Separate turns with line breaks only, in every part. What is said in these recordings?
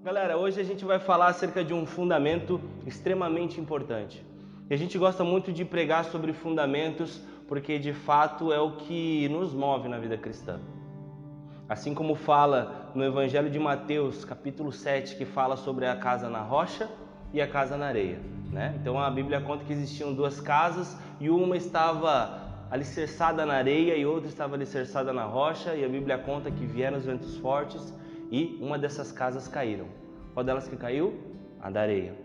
Galera, hoje a gente vai falar acerca de um fundamento extremamente importante. E a gente gosta muito de pregar sobre fundamentos porque de fato é o que nos move na vida cristã. Assim como fala no Evangelho de Mateus, capítulo 7, que fala sobre a casa na rocha e a casa na areia, né? Então a Bíblia conta que existiam duas casas e uma estava alicerçada na areia e outra estava alicerçada na rocha, e a Bíblia conta que vieram os ventos fortes e uma dessas casas caíram. Qual delas que caiu? A da areia.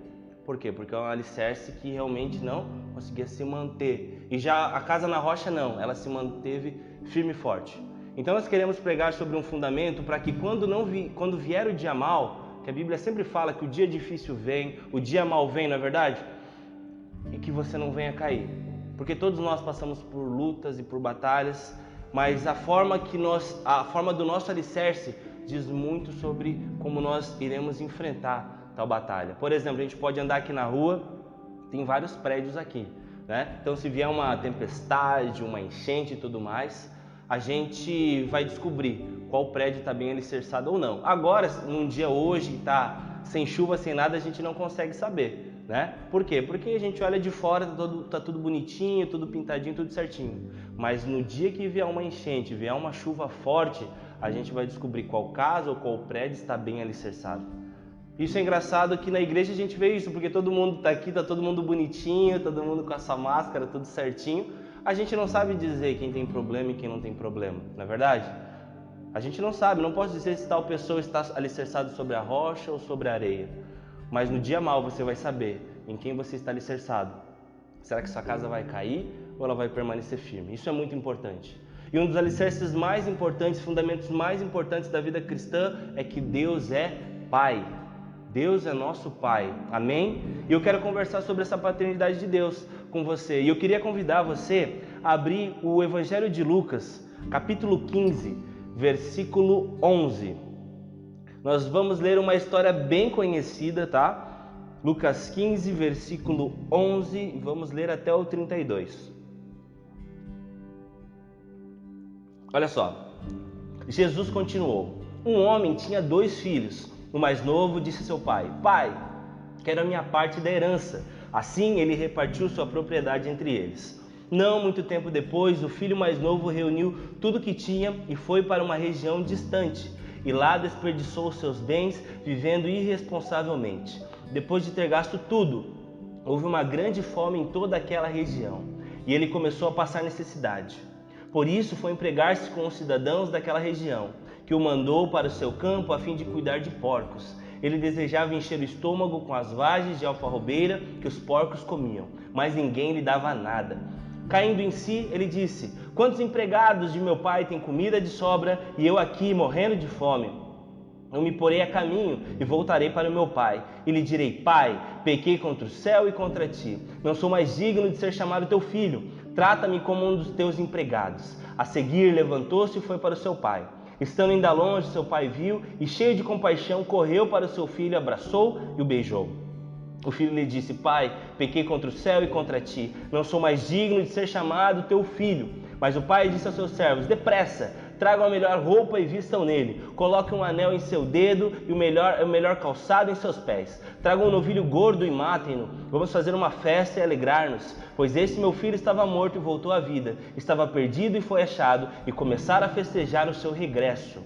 Por quê? Porque é um alicerce que realmente não conseguia se manter. E já a casa na rocha não, ela se manteve firme e forte. Então nós queremos pregar sobre um fundamento para que quando vier o dia mal, que a Bíblia sempre fala que o dia difícil vem, o dia mal vem, não é verdade? E que você não venha cair. Porque todos nós passamos por lutas e por batalhas, mas a forma do nosso alicerce diz muito sobre como nós iremos enfrentar tal batalha. Por exemplo, a gente pode andar aqui na rua, tem vários prédios aqui, né? Então se vier uma tempestade, uma enchente e tudo mais, a gente vai descobrir qual prédio está bem alicerçado ou não. Agora, num dia hoje que está sem chuva, sem nada, a gente não consegue saber, né? Por quê? Porque a gente olha de fora, tá tudo bonitinho, tudo pintadinho, tudo certinho. Mas no dia que vier uma enchente, vier uma chuva forte, a gente vai descobrir qual casa ou qual prédio está bem alicerçado. Isso é engraçado que na igreja a gente vê isso, porque todo mundo está aqui, está todo mundo bonitinho, todo mundo com essa máscara, tudo certinho. A gente não sabe dizer quem tem problema e quem não tem problema, não é verdade? A gente não sabe, não posso dizer se tal pessoa está alicerçada sobre a rocha ou sobre a areia. Mas no dia mal você vai saber em quem você está alicerçado. Será que sua casa vai cair ou ela vai permanecer firme? Isso é muito importante. E um dos alicerces mais importantes, fundamentos mais importantes da vida cristã é que Deus é Pai. Deus é nosso Pai. Amém? E eu quero conversar sobre essa paternidade de Deus com você. E eu queria convidar você a abrir o Evangelho de Lucas, capítulo 15, versículo 11. Nós vamos ler uma história bem conhecida, tá? Lucas 15, versículo 11, vamos ler até o 32. Olha só, Jesus continuou: um homem tinha 2 filhos. O mais novo disse a seu pai: pai, quero a minha parte da herança. Assim ele repartiu sua propriedade entre eles. Não muito tempo depois, o filho mais novo reuniu tudo que tinha e foi para uma região distante. E lá desperdiçou os seus bens, vivendo irresponsavelmente. Depois de ter gasto tudo, houve uma grande fome em toda aquela região, e ele começou a passar necessidade. Por isso foi empregar-se com os cidadãos daquela região, que o mandou para o seu campo a fim de cuidar de porcos. Ele desejava encher o estômago com as vagens de alfarrobeira que os porcos comiam, mas ninguém lhe dava nada. Caindo em si, ele disse: quantos empregados de meu pai têm comida de sobra e eu aqui morrendo de fome? Eu me porei a caminho e voltarei para o meu pai, e lhe direi: pai, pequei contra o céu e contra ti. Não sou mais digno de ser chamado teu filho. Trata-me como um dos teus empregados. A seguir, levantou-se e foi para o seu pai. Estando ainda longe, seu pai viu e, cheio de compaixão, correu para o seu filho, abraçou e o beijou. O filho lhe disse: pai, pequei contra o céu e contra ti. Não sou mais digno de ser chamado teu filho. Mas o pai disse aos seus servos: depressa, tragam a melhor roupa e vistam nele. Coloquem um anel em seu dedo e o melhor calçado em seus pés. Tragam um novilho gordo e matem-no. Vamos fazer uma festa e alegrar-nos. Pois esse meu filho estava morto e voltou à vida. Estava perdido e foi achado. E começaram a festejar o seu regresso.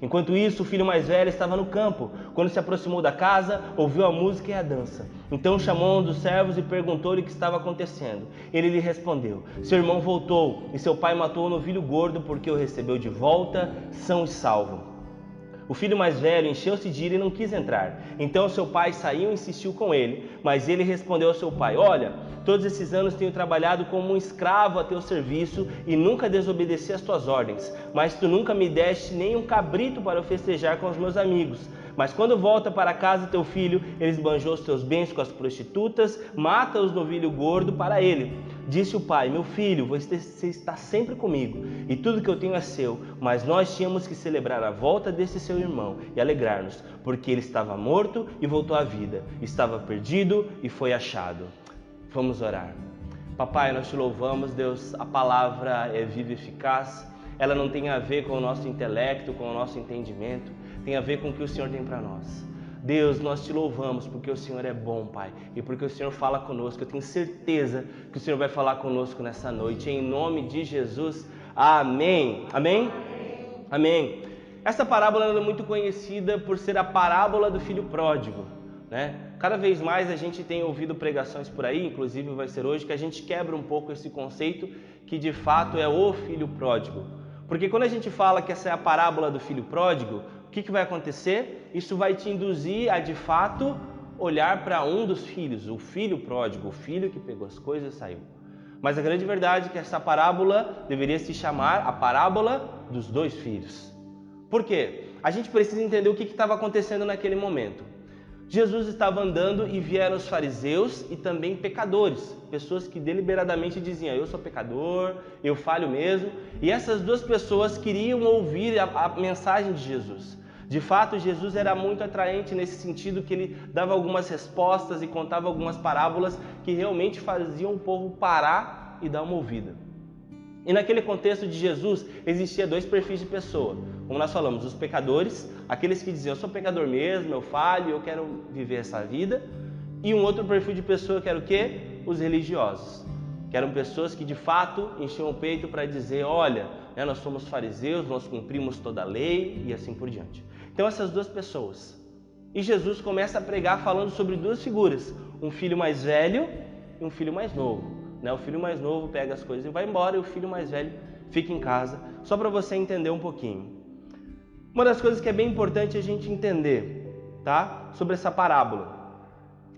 Enquanto isso, o filho mais velho estava no campo. Quando se aproximou da casa, ouviu a música e a dança. Então chamou um dos servos e perguntou-lhe o que estava acontecendo. Ele lhe respondeu: seu irmão voltou e seu pai matou o novilho gordo porque o recebeu de volta, são e salvo. O filho mais velho encheu-se de ira e não quis entrar. Então seu pai saiu e insistiu com ele, mas ele respondeu ao seu pai: olha, todos esses anos tenho trabalhado como um escravo a teu serviço e nunca desobedeci às tuas ordens, mas tu nunca me deste nem um cabrito para eu festejar com os meus amigos. Mas quando volta para casa teu filho, ele esbanjou os teus bens com as prostitutas, mata os novilho gordo para ele. Disse o pai: meu filho, você está sempre comigo e tudo que eu tenho é seu, mas nós tínhamos que celebrar a volta desse seu irmão e alegrar-nos, porque ele estava morto e voltou à vida, estava perdido e foi achado. Vamos orar. Papai, nós te louvamos, Deus, a palavra é viva e eficaz, ela não tem a ver com o nosso intelecto, com o nosso entendimento, tem a ver com o que o Senhor tem para nós. Deus, nós te louvamos porque o Senhor é bom, Pai, e porque o Senhor fala conosco. Eu tenho certeza que o Senhor vai falar conosco nessa noite, em nome de Jesus. Amém. Amém? Amém. Essa parábola é muito conhecida por ser a parábola do filho pródigo, né? Cada vez mais a gente tem ouvido pregações por aí, inclusive vai ser hoje, que a gente quebra um pouco esse conceito que de fato é o filho pródigo. Porque quando a gente fala que essa é a parábola do filho pródigo, o que vai acontecer? Isso vai te induzir a de fato olhar para um dos filhos, o filho pródigo, o filho que pegou as coisas e saiu. Mas a grande verdade é que essa parábola deveria se chamar a parábola dos dois filhos. Por quê? A gente precisa entender o que estava acontecendo naquele momento. Jesus estava andando e vieram os fariseus e também pecadores, pessoas que deliberadamente diziam: eu sou pecador, eu falho mesmo. E essas duas pessoas queriam ouvir a mensagem de Jesus. De fato, Jesus era muito atraente nesse sentido que ele dava algumas respostas e contava algumas parábolas que realmente faziam o povo parar e dar uma ouvida. E naquele contexto de Jesus, existia dois perfis de pessoa. Como nós falamos, os pecadores, aqueles que diziam: eu sou pecador mesmo, eu falho, eu quero viver essa vida. E um outro perfil de pessoa que era o quê? Os religiosos, que eram pessoas que de fato enchiam o peito para dizer: olha, nós somos fariseus, nós cumprimos toda a lei e assim por diante. Então essas duas pessoas. E Jesus começa a pregar falando sobre duas figuras, um filho mais velho e um filho mais novo. O filho mais novo pega as coisas e vai embora, e o filho mais velho fica em casa, só para você entender um pouquinho. Uma das coisas que é bem importante a gente entender, tá? Sobre essa parábola.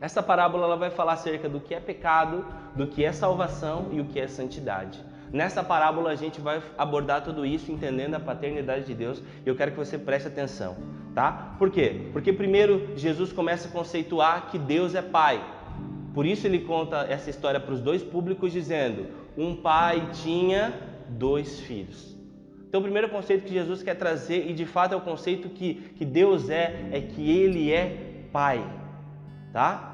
Essa parábola ela vai falar acerca do que é pecado, do que é salvação e o que é santidade. Nessa parábola a gente vai abordar tudo isso entendendo a paternidade de Deus, e eu quero que você preste atenção, tá? Por quê? Porque primeiro Jesus começa a conceituar que Deus é Pai. Por isso ele conta essa história para os dois públicos dizendo: um pai tinha dois filhos. Então o primeiro conceito que Jesus quer trazer, e de fato é o conceito que Deus é que Ele é Pai, tá?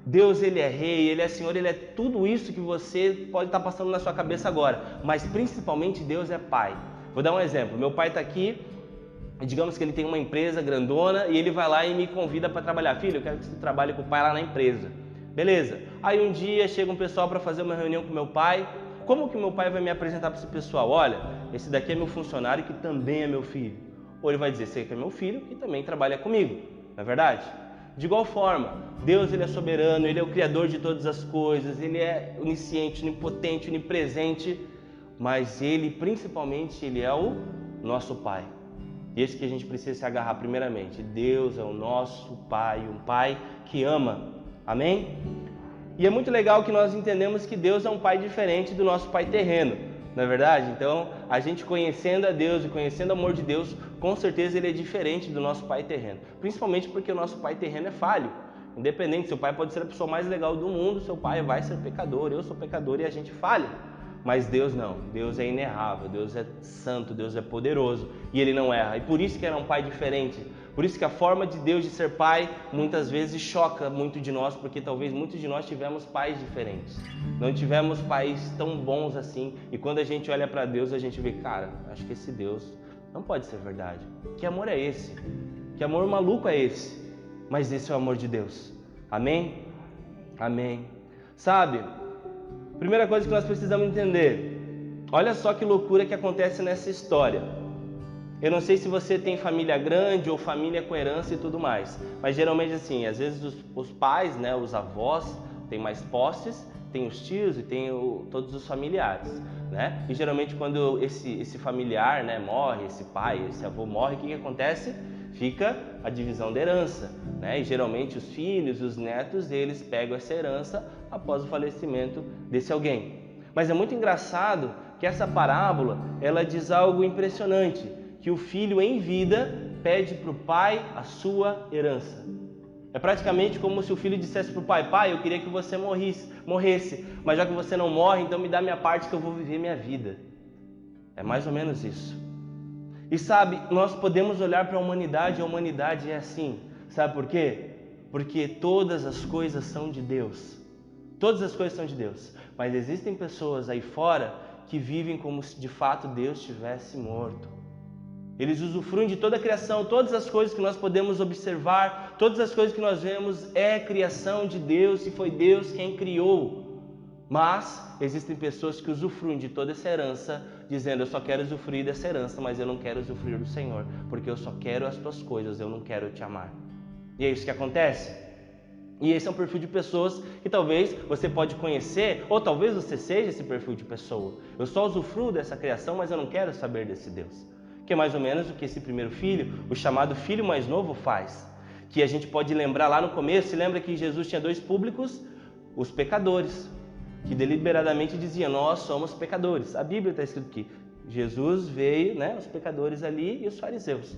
Deus, Ele é Rei, Ele é Senhor, Ele é tudo isso que você pode estar passando na sua cabeça agora, mas principalmente Deus é Pai. Vou dar um exemplo: meu pai está aqui, digamos que ele tem uma empresa grandona e ele vai lá e me convida para trabalhar. Filho, eu quero que você trabalhe com o pai lá na empresa. Beleza. Aí um dia chega um pessoal para fazer uma reunião com meu pai. Como que meu pai vai me apresentar para esse pessoal? Olha, esse daqui é meu funcionário que também é meu filho. Ou ele vai dizer: esse aqui é meu filho que também trabalha comigo. Não é verdade? De igual forma, Deus, Ele é soberano, Ele é o Criador de todas as coisas, Ele é onisciente, onipotente, onipresente, mas Ele, principalmente, Ele é o nosso Pai. E esse que a gente precisa se agarrar primeiramente. Deus é o nosso Pai, um Pai que ama. Amém? E é muito legal que nós entendemos que Deus é um Pai diferente do nosso Pai terreno, não é verdade? Então, a gente conhecendo a Deus e conhecendo o amor de Deus, com certeza Ele é diferente do nosso Pai terreno. Principalmente porque o nosso Pai terreno é falho. Independente, seu pai pode ser a pessoa mais legal do mundo, seu pai vai ser pecador, eu sou pecador e a gente falha. Mas Deus não, Deus é inerrável, Deus é santo, Deus é poderoso e Ele não erra. E por isso que Ele é um Pai diferente. Por isso que a forma de Deus de ser pai muitas vezes choca muito de nós, porque talvez muitos de nós tivemos pais diferentes. Não tivemos pais tão bons assim. E quando a gente olha para Deus, a gente vê: cara, acho que esse Deus não pode ser verdade. Que amor é esse? Que amor maluco é esse? Mas esse é o amor de Deus. Amém? Amém. Sabe, primeira coisa que nós precisamos entender. Olha só que loucura que acontece nessa história. Eu não sei se você tem família grande ou família com herança e tudo mais, mas geralmente assim, às vezes os pais, os avós têm mais posses, tem os tios e tem todos os familiares, E geralmente quando esse familiar, morre, esse pai, esse avô morre, o que acontece? Fica a divisão da herança, E geralmente os filhos, os netos, eles pegam essa herança após o falecimento desse alguém. Mas é muito engraçado que essa parábola, ela diz algo impressionante, que o filho em vida pede para o pai a sua herança. É praticamente como se o filho dissesse para o pai: pai, eu queria que você morresse, mas já que você não morre, então me dá minha parte que eu vou viver minha vida. É mais ou menos isso. E sabe, nós podemos olhar para a humanidade é assim. Sabe por quê? Porque todas as coisas são de Deus. Todas as coisas são de Deus. Mas existem pessoas aí fora que vivem como se de fato Deus tivesse morto. Eles usufruem de toda a criação, todas as coisas que nós podemos observar, todas as coisas que nós vemos é criação de Deus e foi Deus quem criou. Mas existem pessoas que usufruem de toda essa herança, dizendo: eu só quero usufruir dessa herança, mas eu não quero usufruir do Senhor, porque eu só quero as tuas coisas, eu não quero te amar. E é isso que acontece. E esse é um perfil de pessoas que talvez você pode conhecer, ou talvez você seja esse perfil de pessoa. Eu só usufruo dessa criação, mas eu não quero saber desse Deus. Que é mais ou menos o que esse primeiro filho, o chamado filho mais novo, faz. Que a gente pode lembrar lá no começo, se lembra que Jesus tinha dois públicos, os pecadores, que deliberadamente diziam: nós somos pecadores. A Bíblia está escrito que Jesus veio, né, os pecadores ali e os fariseus.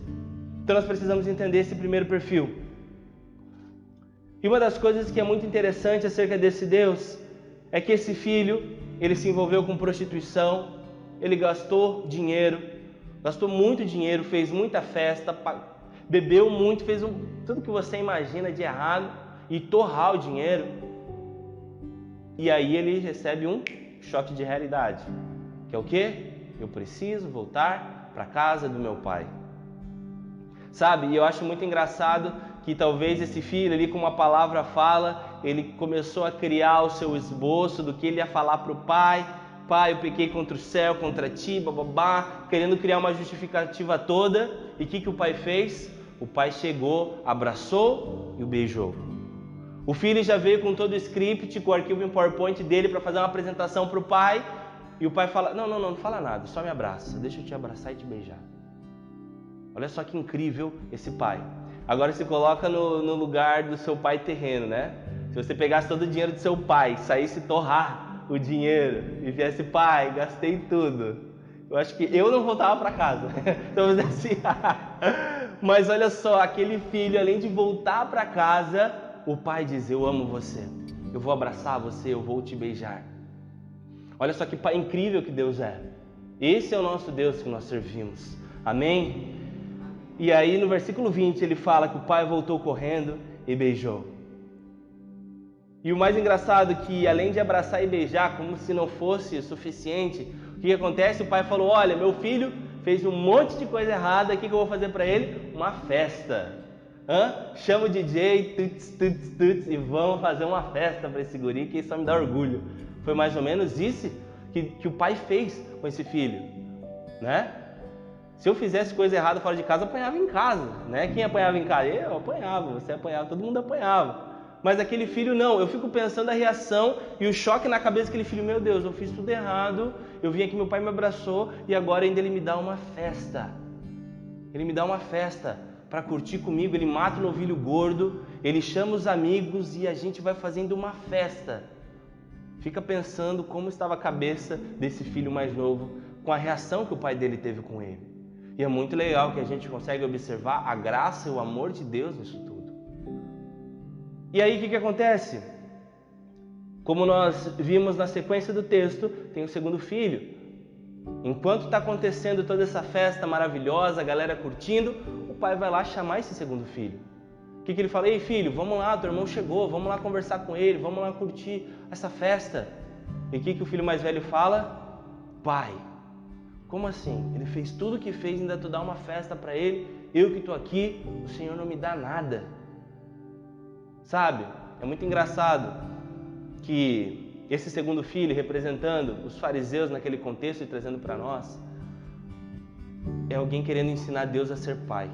Então nós precisamos entender esse primeiro perfil. E uma das coisas que é muito interessante acerca desse Deus é que esse filho, ele se envolveu com prostituição, ele gastou dinheiro, gastou muito dinheiro, fez muita festa, bebeu muito, fez tudo que você imagina de errado e torrar o dinheiro. E aí ele recebe um choque de realidade, que é o quê? Eu preciso voltar para a casa do meu pai. Sabe, e eu acho muito engraçado que talvez esse filho ali, com uma palavra fala, ele começou a criar o seu esboço do que ele ia falar para o pai. Pai, eu pequei contra o céu, contra ti, bababá, querendo criar uma justificativa toda. E o que o pai fez? O pai chegou, abraçou e o beijou. O filho já veio com todo o script, com o arquivo em PowerPoint dele para fazer uma apresentação para o pai. E o pai fala: não fala nada, só me abraça, deixa eu te abraçar e te beijar. Olha só que incrível esse pai. Agora se coloca no lugar do seu pai terreno, né? Se você pegasse todo o dinheiro do seu pai, saísse torrar o dinheiro e viesse: pai, gastei tudo, eu acho que eu não voltava para casa. Então assim, mas olha só, aquele filho, além de voltar para casa, o pai diz: eu amo você, eu vou abraçar você, eu vou te beijar. Olha só que pai incrível que Deus é. Esse é o nosso Deus que nós servimos. Amém? E aí no versículo 20 ele fala que o pai voltou correndo e beijou. E o mais engraçado é que, além de abraçar e beijar, como se não fosse suficiente, o que acontece? O pai falou: olha, meu filho fez um monte de coisa errada, o que eu vou fazer para ele? Uma festa. Chama o DJ, tuts, e vamos fazer uma festa para esse guri, que isso só me dá orgulho. Foi mais ou menos isso que o pai fez com esse filho, né? Se eu fizesse coisa errada fora de casa, apanhava em casa, né? Quem apanhava em casa? Eu apanhava, você apanhava, todo mundo apanhava. Mas aquele filho não, eu fico pensando a reação e o choque na cabeça daquele filho: meu Deus, eu fiz tudo errado, eu vim aqui, meu pai me abraçou e agora ainda ele me dá uma festa. Ele me dá uma festa para curtir comigo, ele mata o novilho gordo, ele chama os amigos e a gente vai fazendo uma festa. Fica pensando como estava a cabeça desse filho mais novo com a reação que o pai dele teve com ele. E é muito legal que a gente consegue observar a graça e o amor de Deus nisso tudo. E aí o que acontece? Como nós vimos na sequência do texto, tem o segundo filho. Enquanto está acontecendo toda essa festa maravilhosa, a galera curtindo, o pai vai lá chamar esse segundo filho. O que ele fala? Ei filho, vamos lá, teu irmão chegou, vamos lá conversar com ele, vamos lá curtir essa festa. E o que o filho mais velho fala? Pai, como assim? Ele fez tudo o que fez, ainda tu dá uma festa para ele, eu que estou aqui, o Senhor não me dá nada. Sabe, é muito engraçado que esse segundo filho, representando os fariseus naquele contexto e trazendo para nós, é alguém querendo ensinar Deus a ser pai.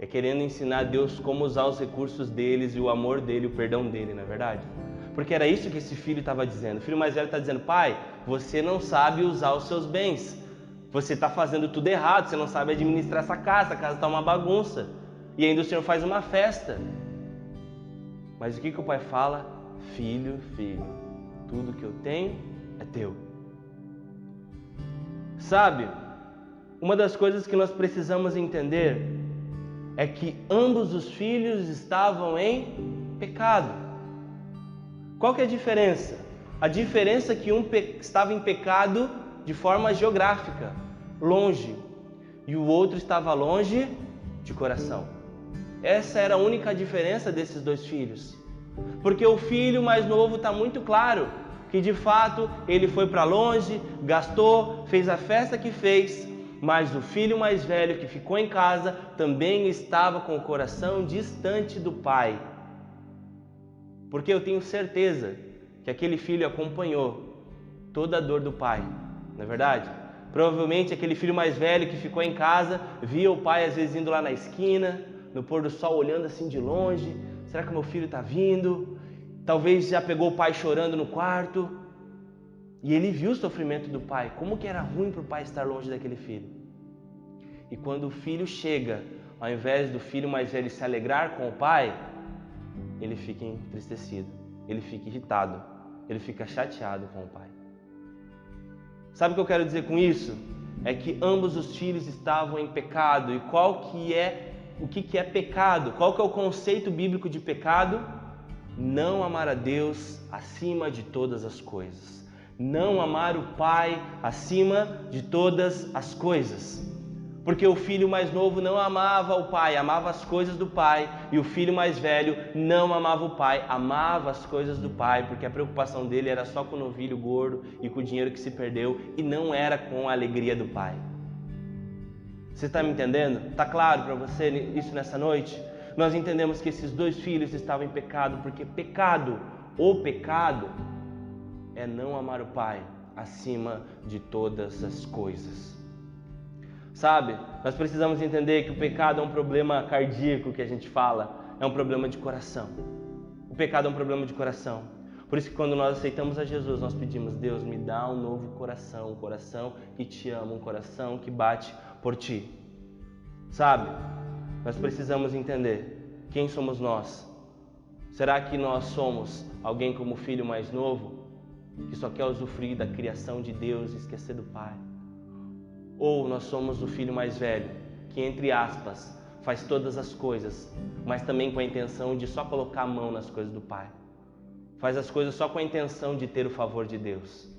É querendo ensinar Deus como usar os recursos deles e o amor dele, o perdão dele, não é verdade? Porque era isso que esse filho estava dizendo. O filho mais velho está dizendo: pai, você não sabe usar os seus bens. Você está fazendo tudo errado, você não sabe administrar essa casa, a casa está uma bagunça. E ainda o Senhor faz uma festa. Mas o que o pai fala? Filho, tudo que eu tenho é teu. Sabe, uma das coisas que nós precisamos entender é que ambos os filhos estavam em pecado. Qual que é a diferença? A diferença é que um estava em pecado de forma geográfica, longe, e o outro estava longe de coração. Essa era a única diferença desses dois filhos. Porque o filho mais novo está muito claro que de fato ele foi para longe, gastou, fez a festa que fez, mas o filho mais velho que ficou em casa também estava com o coração distante do pai. Porque eu tenho certeza que aquele filho acompanhou toda a dor do pai, não é verdade? Provavelmente aquele filho mais velho que ficou em casa via o pai às vezes indo lá na esquina, no pôr do sol, olhando assim de longe. Será que meu filho está vindo? Talvez já pegou o pai chorando no quarto. E ele viu o sofrimento do pai, como que era ruim para o pai estar longe daquele filho. E quando o filho chega, ao invés do filho mais velho se alegrar com o pai, ele fica entristecido, ele fica irritado, ele fica chateado com o pai. Sabe o que eu quero dizer com isso? É que ambos os filhos estavam em pecado. E o que é pecado? Qual que é o conceito bíblico de pecado? Não amar a Deus acima de todas as coisas. Não amar o pai acima de todas as coisas. Porque o filho mais novo não amava o pai, amava as coisas do pai. E o filho mais velho não amava o pai, amava as coisas do pai, porque a preocupação dele era só com o novilho gordo e com o dinheiro que se perdeu, e não era com a alegria do pai. Você está me entendendo? Está claro para você isso nessa noite? Nós entendemos que esses dois filhos estavam em pecado, porque o pecado é não amar o pai acima de todas as coisas. Sabe, nós precisamos entender que o pecado é um problema cardíaco que a gente fala, é um problema de coração. O pecado é um problema de coração. Por isso que quando nós aceitamos a Jesus, nós pedimos: Deus, me dá um novo coração, um coração que te ama, um coração que bate por ti. Sabe, nós precisamos entender quem somos nós. Será que nós somos alguém como o filho mais novo, que só quer usufruir da criação de Deus e esquecer do pai? Ou nós somos o filho mais velho, que, entre aspas, faz todas as coisas, mas também com a intenção de só colocar a mão nas coisas do pai. Faz as coisas só com a intenção de ter o favor de Deus.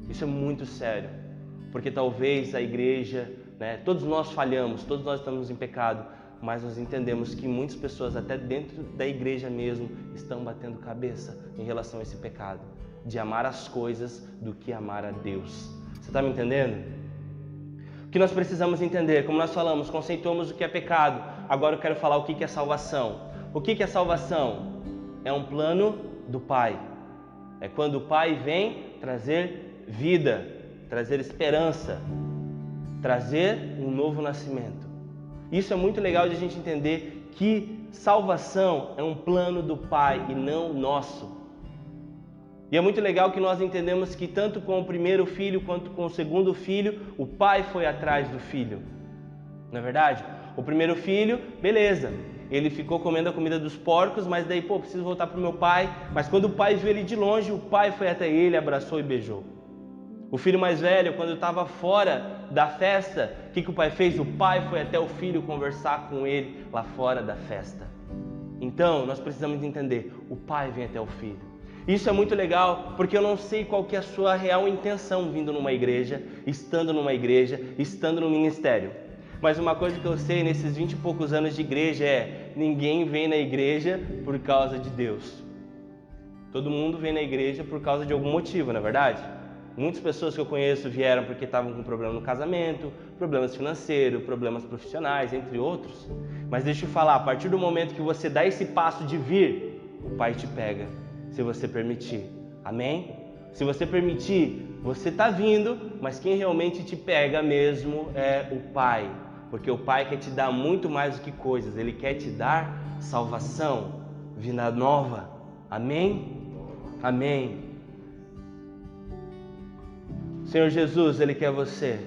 Isso é muito sério, porque talvez a igreja, todos nós falhamos, todos nós estamos em pecado, mas nós entendemos que muitas pessoas, até dentro da igreja mesmo, estão batendo cabeça em relação a esse pecado, de amar as coisas do que amar a Deus. Você está me entendendo? O que nós precisamos entender, como nós falamos, conceituamos o que é pecado. Agora eu quero falar o que é salvação. O que é salvação? É um plano do Pai. É quando o Pai vem trazer vida, trazer esperança, trazer um novo nascimento. Isso é muito legal de a gente entender que salvação é um plano do Pai e não nosso. E é muito legal que nós entendemos que tanto com o primeiro filho quanto com o segundo filho, o pai foi atrás do filho. Não é verdade? O primeiro filho, beleza, ele ficou comendo a comida dos porcos, mas daí, preciso voltar para o meu pai. Mas quando o pai viu ele de longe, o pai foi até ele, abraçou e beijou. O filho mais velho, quando estava fora da festa, o que o pai fez? O pai foi até o filho conversar com ele lá fora da festa. Então, nós precisamos entender, o pai vem até o filho. Isso é muito legal, porque eu não sei qual que é a sua real intenção vindo numa igreja, estando no ministério. Mas uma coisa que eu sei nesses 20 e poucos anos de igreja é: ninguém vem na igreja por causa de Deus. Todo mundo vem na igreja por causa de algum motivo, não é verdade? Muitas pessoas que eu conheço vieram porque estavam com problema no casamento, problemas financeiros, problemas profissionais, entre outros. Mas deixa eu falar, a partir do momento que você dá esse passo de vir, o Pai te pega. Se você permitir, amém? Se você permitir, você está vindo, mas quem realmente te pega mesmo é o Pai, porque o Pai quer te dar muito mais do que coisas, Ele quer te dar salvação, vida nova, amém? Amém. Senhor Jesus, Ele quer você,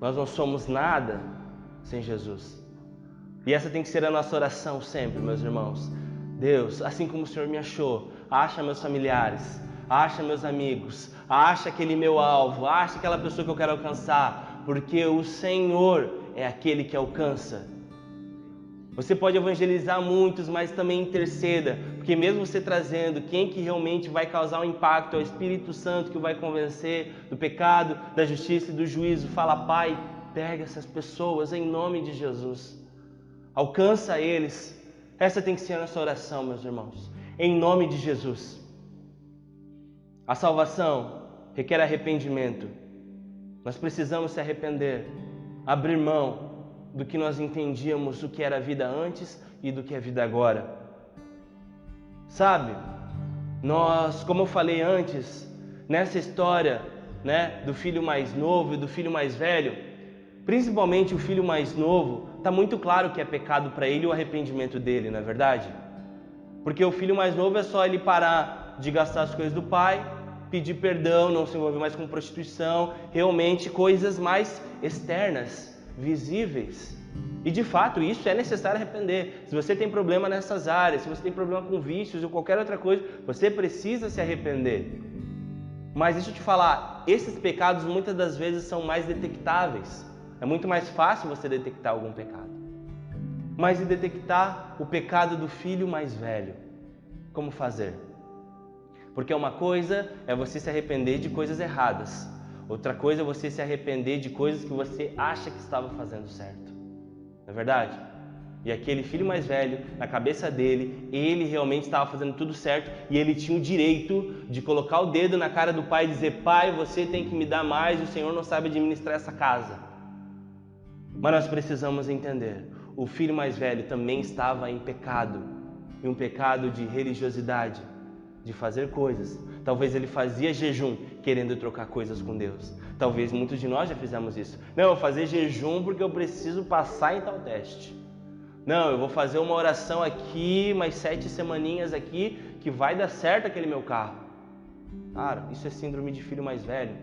nós não somos nada sem Jesus, e essa tem que ser a nossa oração sempre, meus irmãos. Deus, assim como o Senhor me achou, acha meus familiares, acha meus amigos, acha aquele meu alvo, acha aquela pessoa que eu quero alcançar, porque o Senhor é aquele que alcança. Você pode evangelizar muitos, mas também interceda, porque mesmo você trazendo, quem que realmente vai causar um impacto é o Espírito Santo, que vai convencer do pecado, da justiça e do juízo. Fala: Pai, pega essas pessoas em nome de Jesus, alcança eles. Essa tem que ser a nossa oração, meus irmãos, em nome de Jesus. A salvação requer arrependimento. Nós precisamos se arrepender, abrir mão do que nós entendíamos, o que era a vida antes e do que é a vida agora. Sabe, nós, como eu falei antes, nessa história, do filho mais novo e do filho mais velho, principalmente o filho mais novo, está muito claro que é pecado para ele o arrependimento dele, não é verdade? Porque o filho mais novo é só ele parar de gastar as coisas do pai, pedir perdão, não se envolver mais com prostituição, realmente coisas mais externas, visíveis. E de fato isso é necessário arrepender. Se você tem problema nessas áreas, se você tem problema com vícios ou qualquer outra coisa, você precisa se arrepender. Mas deixa eu te falar, esses pecados muitas das vezes são mais detectáveis. É muito mais fácil você detectar algum pecado. Mas e detectar o pecado do filho mais velho? Como fazer? Porque uma coisa é você se arrepender de coisas erradas. Outra coisa é você se arrepender de coisas que você acha que estava fazendo certo. Não é verdade? E aquele filho mais velho, na cabeça dele, ele realmente estava fazendo tudo certo e ele tinha o direito de colocar o dedo na cara do pai e dizer: pai, você tem que me dar mais, o Senhor não sabe administrar essa casa. Mas nós precisamos entender, o filho mais velho também estava em pecado, e um pecado de religiosidade, de fazer coisas. Talvez ele fazia jejum querendo trocar coisas com Deus. Talvez muitos de nós já fizemos isso. Não, eu vou fazer jejum porque eu preciso passar em tal teste. Não, eu vou fazer uma oração aqui, mais 7 semaninhas aqui, que vai dar certo aquele meu carro. Cara, isso é síndrome de filho mais velho.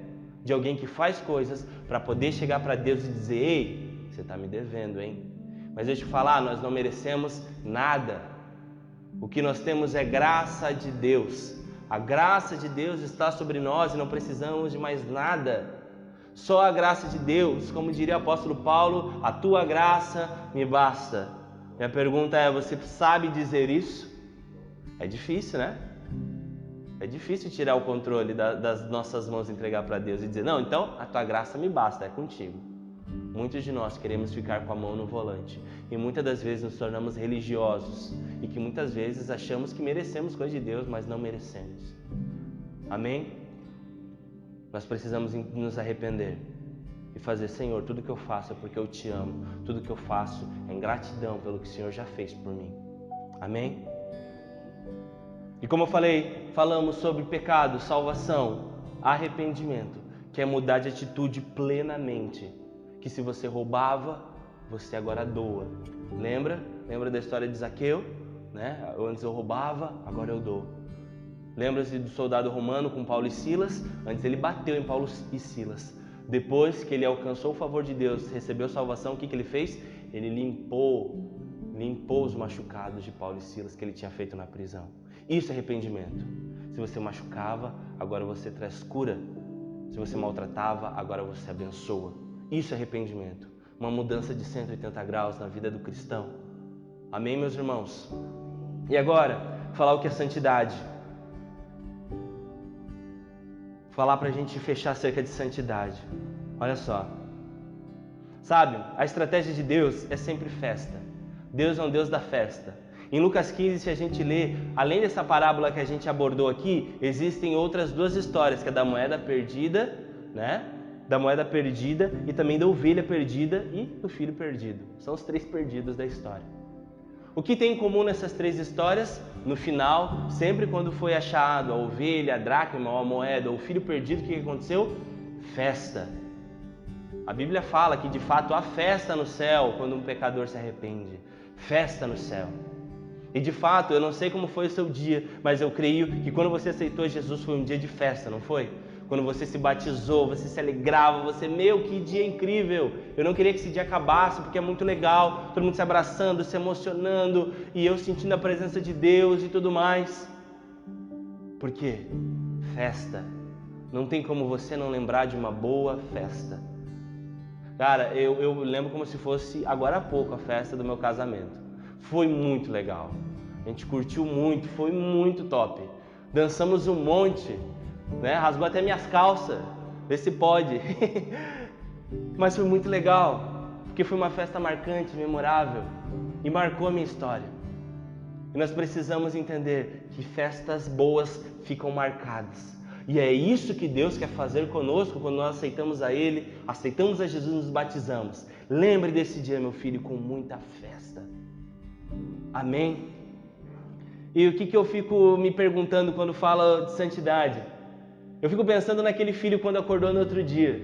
De alguém que faz coisas para poder chegar para Deus e dizer: ei, você está me devendo, hein? Mas deixa eu te falar, nós não merecemos nada. O que nós temos é graça de Deus. A graça de Deus está sobre nós e não precisamos de mais nada. Só a graça de Deus, como diria o apóstolo Paulo, a tua graça me basta. Minha pergunta é, você sabe dizer isso? É difícil, né? É difícil tirar o controle das nossas mãos e entregar para Deus e dizer: não, então a tua graça me basta, é contigo. Muitos de nós queremos ficar com a mão no volante e muitas das vezes nos tornamos religiosos e que muitas vezes achamos que merecemos coisa de Deus, mas não merecemos. Amém? Nós precisamos nos arrepender e fazer: Senhor, tudo que eu faço é porque eu te amo, tudo que eu faço é em gratidão pelo que o Senhor já fez por mim. Amém? E como eu falei, falamos sobre pecado, salvação, arrependimento, que é mudar de atitude plenamente. Que se você roubava, você agora doa. Lembra? Lembra da história de Zaqueu? Antes eu roubava, agora eu dou. Lembra-se do soldado romano com Paulo e Silas? Antes ele bateu em Paulo e Silas. Depois que ele alcançou o favor de Deus, recebeu salvação, o que ele fez? Ele limpou os machucados de Paulo e Silas que ele tinha feito na prisão. Isso é arrependimento. Se você machucava, agora você traz cura. Se você maltratava, agora você abençoa. Isso é arrependimento. Uma mudança de 180 graus na vida do cristão. Amém, meus irmãos? E agora, falar o que é santidade. Falar pra gente fechar acerca de santidade. Olha só. Sabe, a estratégia de Deus é sempre festa. Deus é um Deus da festa. Em Lucas 15, se a gente lê, além dessa parábola que a gente abordou aqui, existem outras 2 histórias, que é da moeda perdida, da moeda perdida e também da ovelha perdida e do filho perdido. São os 3 perdidos da história. O que tem em comum nessas 3 histórias? No final, sempre quando foi achado a ovelha, a dracma, ou a moeda, ou o filho perdido, o que aconteceu? Festa. A Bíblia fala que de fato há festa no céu quando um pecador se arrepende. Festa no céu. E de fato, eu não sei como foi o seu dia, mas eu creio que quando você aceitou Jesus foi um dia de festa, não foi? Quando você se batizou, você se alegrava, meu, que dia incrível! Eu não queria que esse dia acabasse, porque é muito legal, todo mundo se abraçando, se emocionando, e eu sentindo a presença de Deus e tudo mais. Por quê? Festa. Não tem como você não lembrar de uma boa festa. Cara, eu lembro como se fosse agora há pouco a festa do meu casamento. Foi muito legal. A gente curtiu muito, foi muito top. Dançamos um monte. Rasgou até minhas calças, vê se pode. Mas foi muito legal, porque foi uma festa marcante, memorável e marcou a minha história. E nós precisamos entender que festas boas ficam marcadas. E é isso que Deus quer fazer conosco quando nós aceitamos a Ele, aceitamos a Jesus e nos batizamos. Lembre desse dia, meu filho, com muita festa. Amém? E o que eu fico me perguntando quando falo de santidade? Eu fico pensando naquele filho quando acordou no outro dia.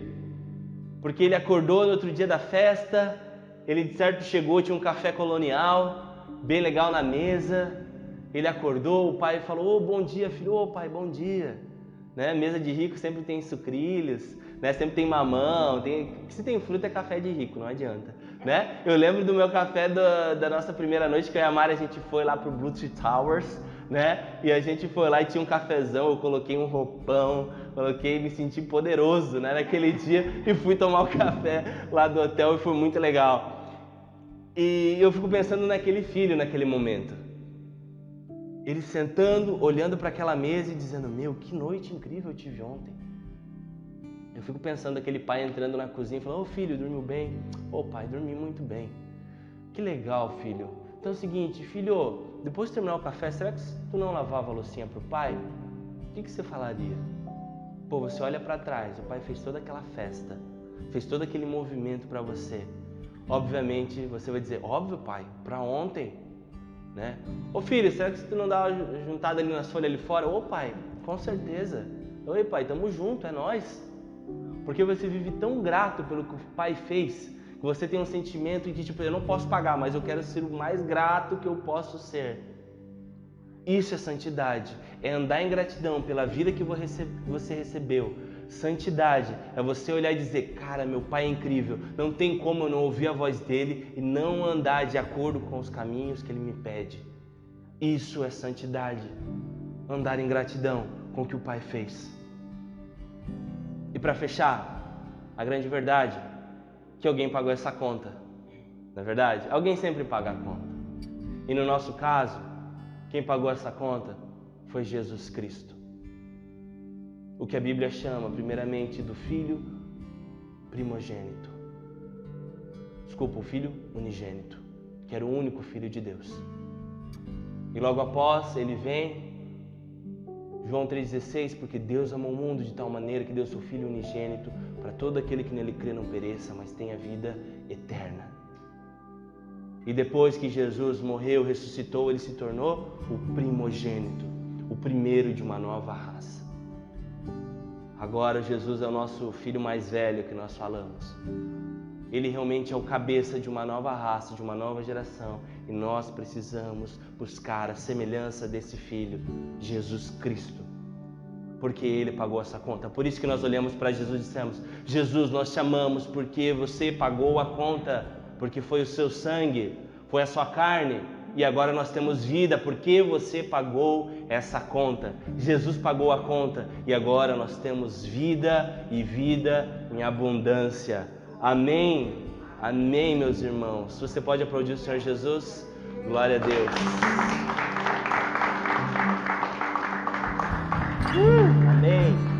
Porque ele acordou no outro dia da festa, ele de certo chegou, tinha um café colonial, bem legal na mesa. Ele acordou, o pai falou: bom dia, filho. Ô pai, bom dia. Né? Mesa de rico sempre tem sucrilhos, né? Sempre tem mamão, se tem fruta é café de rico, não adianta. Né? Eu lembro do meu café da nossa primeira noite, que eu e a Mari, a gente foi lá pro Bluetooth Towers, né? E a gente foi lá e tinha um cafezão, eu coloquei um roupão, me senti poderoso, né? Naquele dia, e fui tomar o café lá do hotel e foi muito legal. E eu fico pensando naquele filho naquele momento. Ele sentando, olhando para aquela mesa e dizendo: meu, que noite incrível eu tive ontem. Eu fico pensando aquele pai entrando na cozinha e falando: ô filho, dormiu bem? Ô pai, dormi muito bem. Que legal, filho. Então é o seguinte, filho, depois de terminar o café, será que tu não lavava a loucinha pro pai? O que você falaria? Pô, você olha para trás, o pai fez toda aquela festa, fez todo aquele movimento para você. Obviamente, você vai dizer: óbvio, pai, para ontem. Né? Ô filho, será que tu não dá uma juntada ali nas folhas ali fora? Ô pai, com certeza. Oi pai, tamo junto, é nóis. Porque você vive tão grato pelo que o pai fez, que você tem um sentimento de tipo, eu não posso pagar, mas eu quero ser o mais grato que eu posso ser. Isso é santidade, é andar em gratidão pela vida que você recebeu. Santidade é você olhar e dizer: cara, meu pai é incrível, não tem como eu não ouvir a voz dele e não andar de acordo com os caminhos que ele me pede. Isso é santidade, andar em gratidão com o que o pai fez. E para fechar, a grande verdade é que alguém pagou essa conta, não é verdade? Alguém sempre paga a conta. E no nosso caso, quem pagou essa conta foi Jesus Cristo. O que a Bíblia chama, primeiramente, do filho primogênito. Desculpa, o filho unigênito, que era o único filho de Deus. E logo após, ele vem, João 3,16, porque Deus amou o mundo de tal maneira que deu seu filho unigênito para todo aquele que nele crê não pereça, mas tenha vida eterna. E depois que Jesus morreu, ressuscitou, ele se tornou o primogênito, o primeiro de uma nova raça. Agora Jesus é o nosso filho mais velho que nós falamos. Ele realmente é o cabeça de uma nova raça, de uma nova geração. E nós precisamos buscar a semelhança desse filho, Jesus Cristo. Porque ele pagou essa conta. Por isso que nós olhamos para Jesus e dissemos: Jesus, nós te amamos porque você pagou a conta. Porque foi o seu sangue, foi a sua carne. E agora nós temos vida porque você pagou essa conta. Jesus pagou a conta e agora nós temos vida e vida em abundância. Amém? Amém, meus irmãos. Você pode aplaudir o Senhor Jesus? Glória a Deus. Amém.